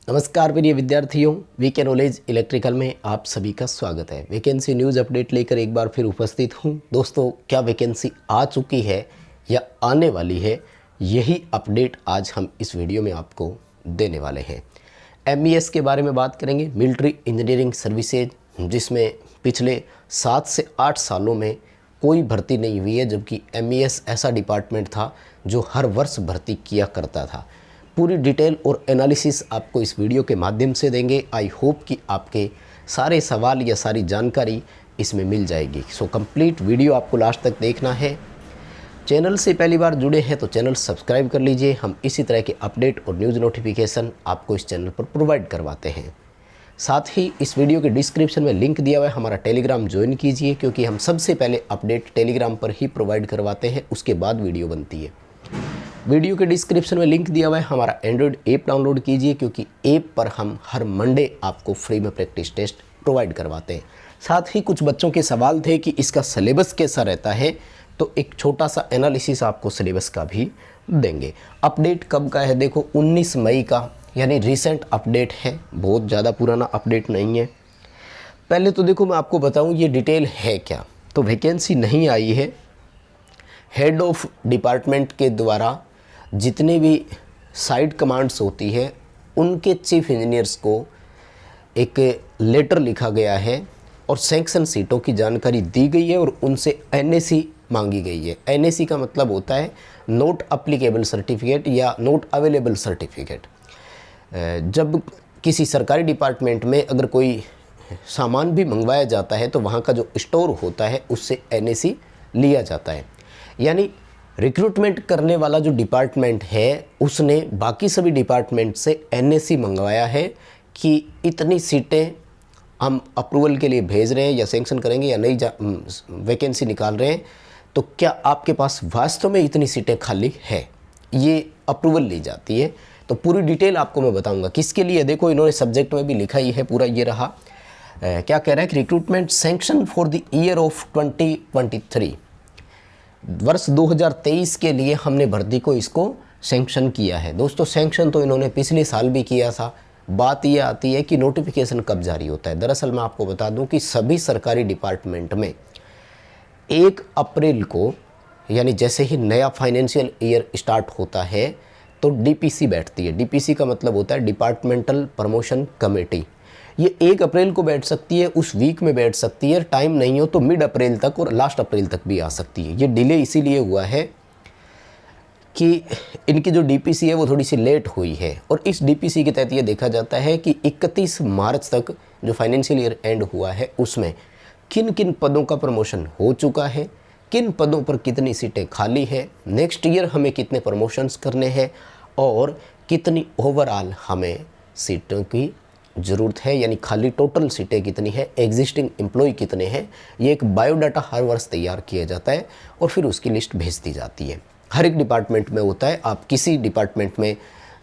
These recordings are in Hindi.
नमस्कार प्रिय विद्यार्थियों, वीके नॉलेज इलेक्ट्रिकल में आप सभी का स्वागत है। वैकेंसी न्यूज़ अपडेट लेकर एक बार फिर उपस्थित हूं। दोस्तों, क्या वैकेंसी आ चुकी है या आने वाली है, यही अपडेट आज हम इस वीडियो में आपको देने वाले हैं। MES के बारे में बात करेंगे, मिलिट्री इंजीनियरिंग सर्विसेज, जिसमें पिछले 7 से 8 सालों में कोई भर्ती नहीं हुई है, जबकि MES ऐसा डिपार्टमेंट था जो हर वर्ष भर्ती किया करता था। पूरी डिटेल और एनालिसिस आपको इस वीडियो के माध्यम से देंगे। आई होप कि आपके सारे सवाल या सारी जानकारी इसमें मिल जाएगी। सो कंप्लीट वीडियो आपको लास्ट तक देखना है। चैनल से पहली बार जुड़े हैं तो चैनल सब्सक्राइब कर लीजिए। हम इसी तरह के अपडेट और न्यूज़ नोटिफिकेशन आपको इस चैनल पर प्रोवाइड करवाते हैं। साथ ही इस वीडियो के डिस्क्रिप्शन में लिंक दिया हुआ है, हमारा टेलीग्राम ज्वाइन कीजिए, क्योंकि हम सबसे पहले अपडेट टेलीग्राम पर ही प्रोवाइड करवाते हैं, उसके बाद वीडियो बनती है। वीडियो के डिस्क्रिप्शन में लिंक दिया हुआ है, हमारा एंड्रॉयड ऐप डाउनलोड कीजिए, क्योंकि ऐप पर हम हर मंडे आपको फ्री में प्रैक्टिस टेस्ट प्रोवाइड करवाते हैं। साथ ही कुछ बच्चों के सवाल थे कि इसका सिलेबस कैसा रहता है, तो एक छोटा सा एनालिसिस आपको सिलेबस का भी देंगे। अपडेट कब का है, देखो 19 मई का, यानी रिसेंट अपडेट है, बहुत ज़्यादा पुराना अपडेट नहीं है। पहले तो देखो मैं आपको बताऊँ ये डिटेल है क्या। तो वैकेंसी नहीं आई है। हेड ऑफ डिपार्टमेंट के द्वारा जितने भी साइड कमांड्स होती है, उनके चीफ इंजीनियर्स को एक लेटर लिखा गया है और सैंक्शन सीटों की जानकारी दी गई है और उनसे NAC मांगी गई है। NAC का मतलब होता है नोट अप्लीकेबल सर्टिफिकेट या नोट अवेलेबल सर्टिफिकेट। जब किसी सरकारी डिपार्टमेंट में अगर कोई सामान भी मंगवाया जाता है तो वहाँ का जो स्टोर होता है उससे NAC लिया जाता है। यानी रिक्रूटमेंट करने वाला जो डिपार्टमेंट है उसने बाकी सभी डिपार्टमेंट से NAC मंगवाया है कि इतनी सीटें हम अप्रूवल के लिए भेज रहे हैं या सैंक्शन करेंगे या नई वैकेंसी निकाल रहे हैं, तो क्या आपके पास वास्तव में इतनी सीटें खाली है, ये अप्रूवल ली जाती है। तो पूरी डिटेल आपको मैं बताऊंगा किसके लिए। देखो इन्होंने सब्जेक्ट में भी लिखा ही है पूरा, ये रहा। क्या कह रहा है कि recruitment sanction for the year of 2023, वर्ष 2023 के लिए हमने भर्ती को इसको सैंक्शन किया है। दोस्तों सैंक्शन तो इन्होंने पिछले साल भी किया था। बात ये आती है कि नोटिफिकेशन कब जारी होता है। दरअसल मैं आपको बता दूं कि सभी सरकारी डिपार्टमेंट में 1 अप्रैल को, यानी जैसे ही नया फाइनेंशियल ईयर स्टार्ट होता है तो DPC बैठती है। DPC का मतलब होता है डिपार्टमेंटल प्रमोशन कमेटी। ये 1 अप्रैल को बैठ सकती है, उस वीक में बैठ सकती है, टाइम नहीं हो तो मिड अप्रैल तक और लास्ट अप्रैल तक भी आ सकती है। ये डिले इसीलिए हुआ है कि इनकी जो DPC है वो थोड़ी सी लेट हुई है, और इस DPC के तहत ये देखा जाता है कि 31 मार्च तक जो फाइनेंशियल ईयर एंड हुआ है उसमें किन किन पदों का प्रमोशन हो चुका है, किन पदों पर कितनी सीटें खाली है, नेक्स्ट ईयर हमें कितने प्रमोशंस करने हैं और कितनी ओवरऑल हमें सीटों की ज़रूरत है, यानी खाली टोटल सीटें कितनी है, एग्जिस्टिंग एम्प्लॉय कितने हैं। ये एक बायोडाटा हर वर्ष तैयार किया जाता है और फिर उसकी लिस्ट भेज दी जाती है। हर एक डिपार्टमेंट में होता है। आप किसी डिपार्टमेंट में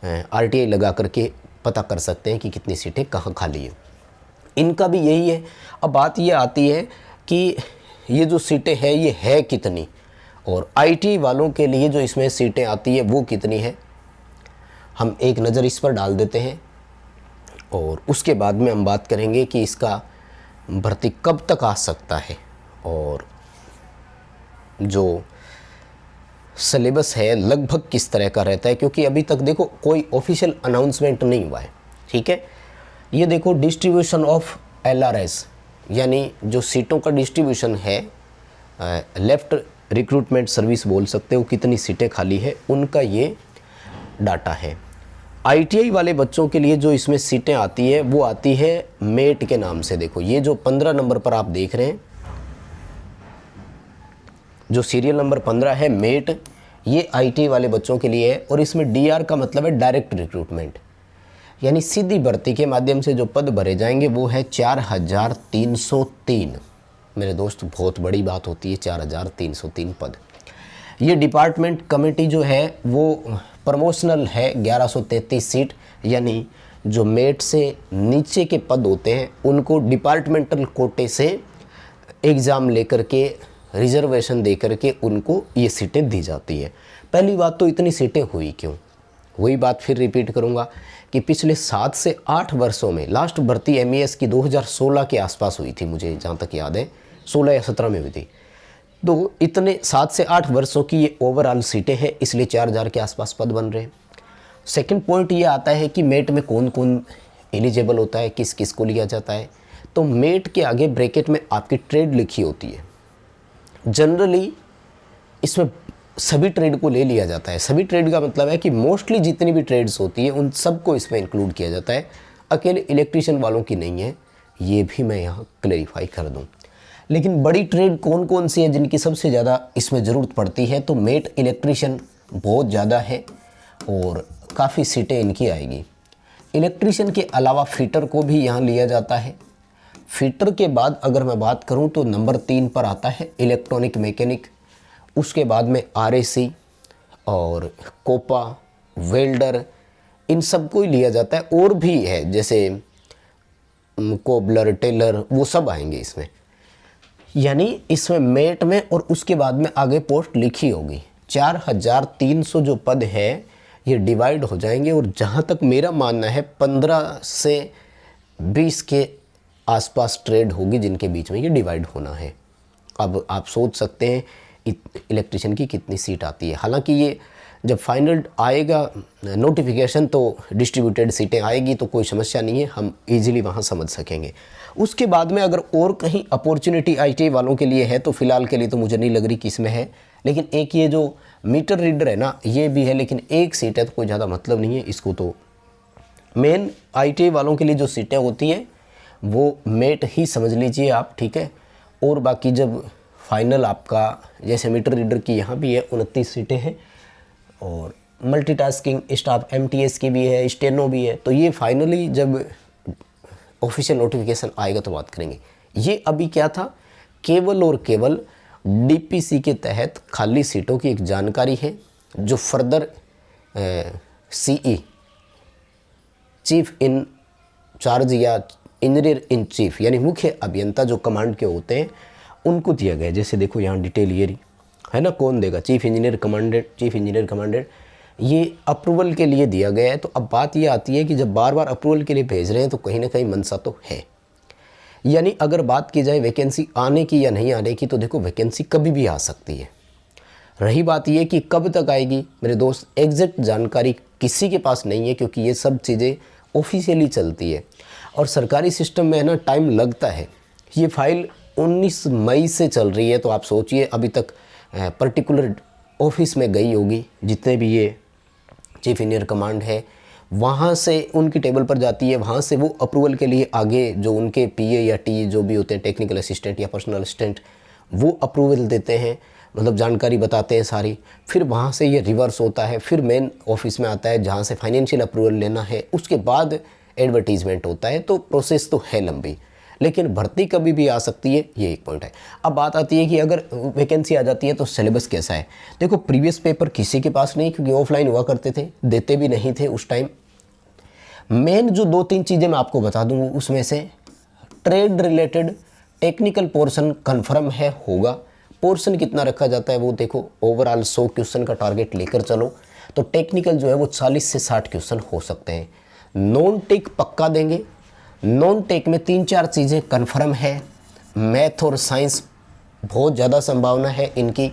RTI लगा करके पता कर सकते हैं कि कितनी सीटें कहाँ खाली है। इनका भी यही है। अब बात ये आती है कि ये जो सीटें हैं ये है कितनी, और IT वालों के लिए जो इसमें सीटें आती है वो कितनी है। हम एक नज़र इस पर डाल देते हैं और उसके बाद में हम बात करेंगे कि इसका भर्ती कब तक आ सकता है और जो सिलेबस है लगभग किस तरह का रहता है, क्योंकि अभी तक देखो कोई ऑफिशियल अनाउंसमेंट नहीं हुआ है। ठीक है, ये देखो डिस्ट्रीब्यूशन ऑफ LRS, यानी जो सीटों का डिस्ट्रीब्यूशन है, लेफ्ट रिक्रूटमेंट सर्विस बोल सकते हो, कितनी सीटें खाली है उनका ये डाटा है। ITI वाले बच्चों के लिए जो इसमें सीटें आती है वो आती है मेट के नाम से। देखो ये जो 15 नंबर पर आप देख रहे हैं, जो सीरियल नंबर 15 है मेट, ये ITI वाले बच्चों के लिए है। और इसमें DR का मतलब है डायरेक्ट रिक्रूटमेंट, यानी सीधी भर्ती के माध्यम से जो पद भरे जाएंगे वो है 4303। मेरे दोस्त बहुत बड़ी बात होती है 4303 पद। ये डिपार्टमेंट कमेटी जो है वो प्रमोशनल है 1133 सीट, यानी जो मेट से नीचे के पद होते हैं उनको डिपार्टमेंटल कोटे से एग्ज़ाम लेकर के, रिजर्वेशन दे करके उनको ये सीटें दी जाती है। पहली बात तो इतनी सीटें हुई क्यों, वही बात फिर रिपीट करूँगा कि पिछले 7 से 8 वर्षों में लास्ट भर्ती MES की 2016 के आसपास हुई थी, मुझे जहाँ तक याद है 16 या 17 में हुई थी। तो इतने 7 से 8 वर्षों की ये ओवरऑल सीटें हैं, इसलिए 4000 के आसपास पद बन रहे हैं। सेकंड पॉइंट ये आता है कि मेट में कौन कौन एलिजिबल होता है, किस किस को लिया जाता है। तो मेट के आगे ब्रैकेट में आपकी ट्रेड लिखी होती है। जनरली इसमें सभी ट्रेड को ले लिया जाता है। सभी ट्रेड का मतलब है कि मोस्टली जितनी भी ट्रेड्स होती है उन सबको इसमें इंक्लूड किया जाता है, अकेले इलेक्ट्रीशियन वालों की नहीं है, ये भी मैं यहाँ क्लैरिफाई कर दूँ। लेकिन बड़ी ट्रेड कौन कौन सी है जिनकी सबसे ज़्यादा इसमें ज़रूरत पड़ती है, तो मेट इलेक्ट्रीशियन बहुत ज़्यादा है और काफ़ी सीटें इनकी आएगी। इलेक्ट्रीशियन के अलावा फिटर को भी यहाँ लिया जाता है। फिटर के बाद अगर मैं बात करूँ तो नंबर 3 पर आता है इलेक्ट्रॉनिक मैकेनिक, उसके बाद में RAC और कोपा, वेल्डर, इन सबको ही लिया जाता है। और भी है जैसे कोबलर, टेलर, वो सब आएंगे इसमें। यानी इसमें मेट में और उसके बाद में आगे पोस्ट लिखी होगी। 4300 जो पद है ये डिवाइड हो जाएंगे और जहाँ तक मेरा मानना है 15 से 20 के आसपास ट्रेड होगी जिनके बीच में ये डिवाइड होना है। अब आप सोच सकते हैं इलेक्ट्रिशियन की कितनी सीट आती है। हालांकि ये जब फाइनल आएगा नोटिफिकेशन तो डिस्ट्रीब्यूटेड सीटें आएगी तो कोई समस्या नहीं है, हम इजीली वहाँ समझ सकेंगे। उसके बाद में अगर और कहीं अपॉर्चुनिटी ITI वालों के लिए है तो फ़िलहाल के लिए तो मुझे नहीं लग रही कि इसमें है। लेकिन एक ये जो मीटर रीडर है ना, ये भी है, लेकिन एक सीट है तो कोई ज़्यादा मतलब नहीं है इसको। तो मेन ITI वालों के लिए जो सीटें होती हैं वो मेट ही समझ लीजिए आप, ठीक है। और बाकी जब फाइनल आपका जैसे मीटर रीडर की यहाँ भी है 29 सीटें हैं और मल्टीटास्किंग स्टाफ MTS की भी है, स्टेनो भी है। तो ये फाइनली जब ऑफिशियल नोटिफिकेशन आएगा तो बात करेंगे। ये अभी क्या था, केवल और केवल DPC के तहत खाली सीटों की एक जानकारी है जो further CE chief in charge या इंजीनियर इन चीफ यानी मुख्य अभियंता जो कमांड के होते हैं उनको दिया गया है। जैसे देखो यहाँ डिटेल ये है ना, कौन देगा, चीफ इंजीनियर कमांडेंट, ये अप्रूवल के लिए दिया गया है। तो अब बात ये आती है कि जब बार बार अप्रूवल के लिए भेज रहे हैं तो कहीं ना कहीं मनसा तो है। यानी अगर बात की जाए वैकेंसी आने की या नहीं आने की, तो देखो वैकेंसी कभी भी आ सकती है। रही बात ये कि कब तक आएगी, मेरे दोस्त एग्जैक्ट जानकारी किसी के पास नहीं है, क्योंकि ये सब चीज़ें ऑफिशियली चलती है और सरकारी सिस्टम में है ना टाइम लगता है। ये फाइल 19 मई से चल रही है, तो आप सोचिए अभी तक पर्टिकुलर ऑफिस में गई होगी, जितने भी ये चीफ इंजीनियर कमांड है वहाँ से उनकी टेबल पर जाती है, वहाँ से वो अप्रूवल के लिए आगे जो उनके PA या TE जो भी होते हैं, टेक्निकल असिस्टेंट या पर्सनल असिस्टेंट, वो अप्रूवल देते हैं, मतलब जानकारी बताते हैं सारी। फिर वहाँ से ये रिवर्स होता है, फिर मेन ऑफिस में आता है जहाँ से फाइनेंशियल अप्रूवल लेना है, उसके बाद एडवर्टीजमेंट होता है। तो प्रोसेस तो है लंबी, लेकिन भर्ती कभी भी आ सकती है, ये एक पॉइंट है। अब बात आती है कि अगर वैकेंसी आ जाती है तो सिलेबस कैसा है। देखो प्रीवियस पेपर किसी के पास नहीं, क्योंकि ऑफलाइन हुआ करते थे, देते भी नहीं थे उस टाइम। मेन जो 2-3 चीज़ें मैं आपको बता दूँ उसमें से trade related technical portion confirm है होगा। पोर्शन कितना रखा जाता है वो देखो, ओवरऑल 100 क्वेश्चन का टारगेट लेकर चलो तो टेक्निकल जो है वो 40 से 60 क्वेश्चन हो सकते हैं। नॉन टेक पक्का देंगे। नॉन टेक में 3-4 चीज़ें कन्फर्म है, मैथ और साइंस बहुत ज़्यादा संभावना है इनकी।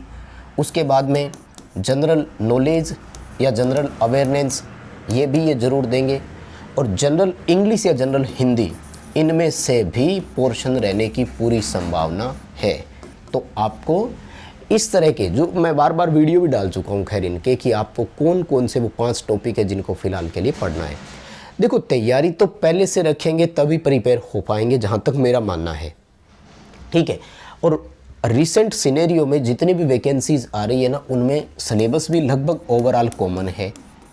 उसके बाद में जनरल नॉलेज या जनरल अवेयरनेस ये भी ये ज़रूर देंगे, और जनरल इंग्लिश या जनरल हिंदी इनमें से भी पोर्शन रहने की पूरी संभावना है। तो आपको इस तरह के, जो मैं बार बार वीडियो भी डाल चुका हूँ खैर इनके, कि आपको कौन कौन से वो 5 टॉपिक है जिनको फ़िलहाल के लिए पढ़ना है। देखो तैयारी तो पहले से रखेंगे तभी प्रिपेयर हो पाएंगे, जहाँ तक मेरा मानना है, ठीक है। और रिसेंट सिनेरियो में जितनी भी वैकेंसीज आ रही है ना, उनमें सिलेबस भी लगभग ओवरऑल कॉमन है,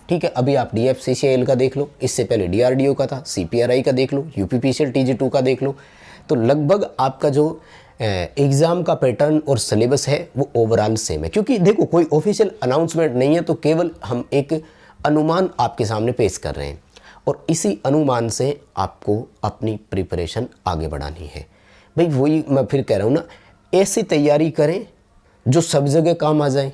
ठीक है। अभी आप DFCCIL का देख लो, इससे पहले DRDO का था, CPRI का देख लो, UPPCL TG2 का देख लो, तो लगभग आपका जो एग्ज़ाम का पैटर्न और सिलेबस है वो ओवरऑल सेम है। क्योंकि देखो कोई ऑफिशियल अनाउंसमेंट नहीं है, तो केवल हम एक अनुमान आपके सामने पेश कर रहे हैं, और इसी अनुमान से आपको अपनी प्रिपरेशन आगे बढ़ानी है। भाई वही मैं फिर कह रहा हूँ ना, ऐसी तैयारी करें जो सब जगह काम आ जाए।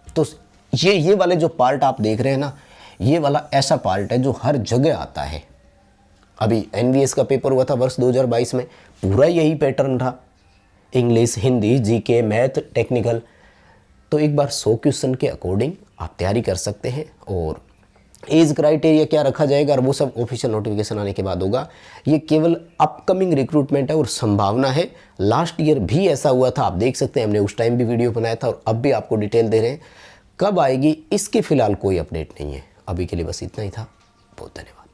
तो ये वाले जो पार्ट आप देख रहे हैं ना, ये वाला ऐसा पार्ट है जो हर जगह आता है। अभी एनवीएस का पेपर हुआ था वर्ष 2022 में, पूरा यही पैटर्न था, English, Hindi, GK, math, technical. तो एक बार 100 क्वेश्चन के अकॉर्डिंग आप तैयारी कर सकते हैं। और एज क्राइटेरिया क्या रखा जाएगा और वो सब ऑफिशियल नोटिफिकेशन आने के बाद होगा। ये केवल अपकमिंग रिक्रूटमेंट है और संभावना है। लास्ट ईयर भी ऐसा हुआ था, आप देख सकते हैं, हमने उस टाइम भी वीडियो बनाया था और अब भी आपको डिटेल दे रहे हैं। कब आएगी इसकी फ़िलहाल कोई अपडेट नहीं है। अभी के लिए बस इतना ही था। बहुत धन्यवाद।